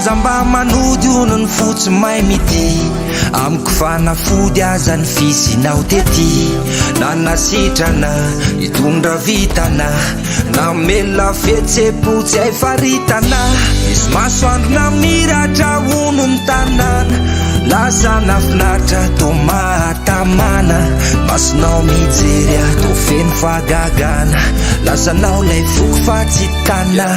aza mba manodiono ny fotsy may mity amiko fanafody aza ny fisinao tety na nasitrana hitondra vitana na mela fetsepo tsy hay faritana misy masoandro na miratra ono ny tanàna lasa nafinaritra to mahatamana masonao mijery ato feno fagagana lasanao lay foko fa tsy tana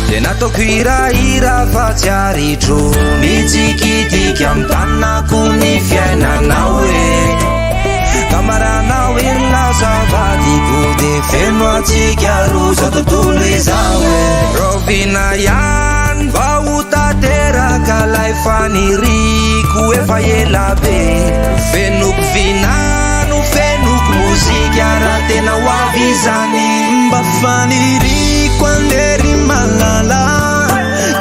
de nataoko hirahira fa tsy aritro nitsikitika amy tanako ny fiainanao e kamaranao elazavadiko de feno atsika roza tontolo izao e rovina ihany va ho tateraka lay faniriko efa ela be fenoko vinano fenoko mozika raha tena ho avy zany mba faniriko andery malala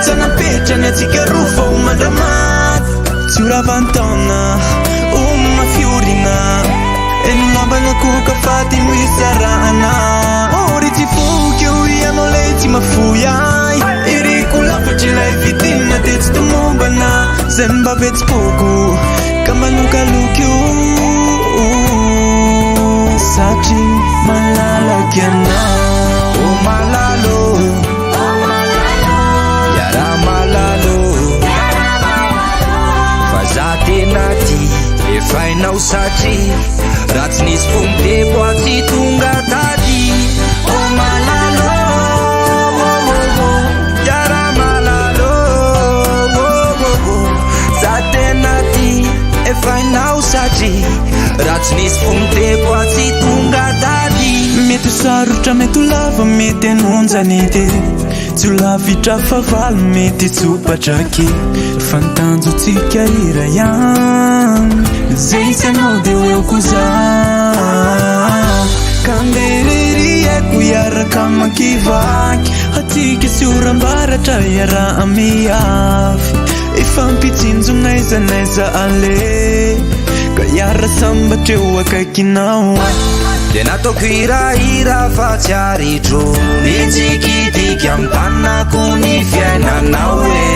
tsanapetrany atsika rofa ho mandramaty tsy ho ravantaona oma fiorina enolambana koka faty moisy arahana ory tsy foky eo ianao lay tsy mafoyay iriko lafatry lay vitina de tsy tomombana zay mba vetsipoko ka manokaloky io satry malalaky anao o malalo yara malalo fa za tena ty efa hainao satry raha tsy nisy fomitebo atsy tonga tady o malalo yara malalo za tena ty efa hainao satry raha tsy nisy fomitebo atsy tonga tady mety sarotra mety lava mety anonjany de tsy ho lavitra favalo mety tsopatraky fantanjotsika hira ihany zay sanao de eoko za kandereriako iaraka makivaky atsika siorambaratra iara amiavy ifampitsinjonaiza ale ka iara sambatreo akaikinao de nataoko hirahira fa tsy aritro nitsikitika amy tanako ny fiainanao e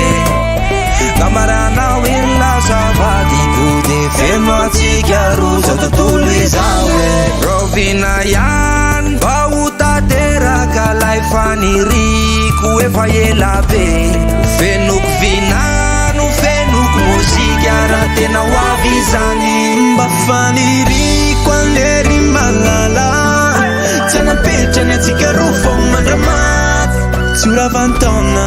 kamaranao elazavadiko de feno atsika roza tontolo izao e rovina ihany mba ho tateraka lay faniriko efa ela be fenoko vinano fenoko mozika raha tena ho avy zany mba faniriko andery malala tsanapetrany atsika rofa ho mandramaty tsy ho ravantaona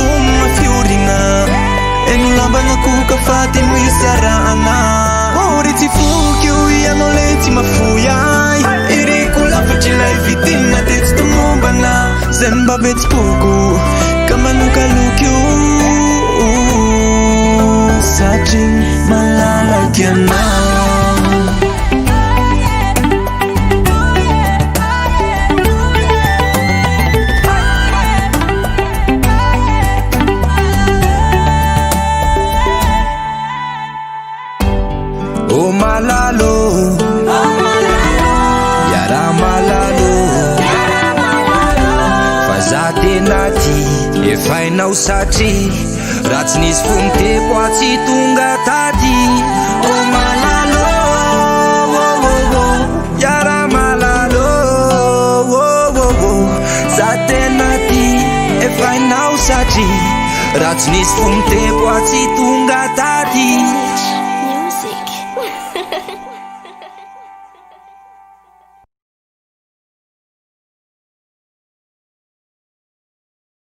oma fiorina enolambana koka faty moisy arahana ory tsy foky eo ianao lay tsy mafoyay iriko lafatry lay vitina de tsy tomombana zay mba vetsipoko ka manokaloky io satry malalaky anao o malalo yara malalo fa za tena ty efa hainao satry raha tsy nisy fomitebo atsy tonga tady o malalo yara malalo za tena ty efa hainao satry raha tsy nisy fomitebo atsy tonga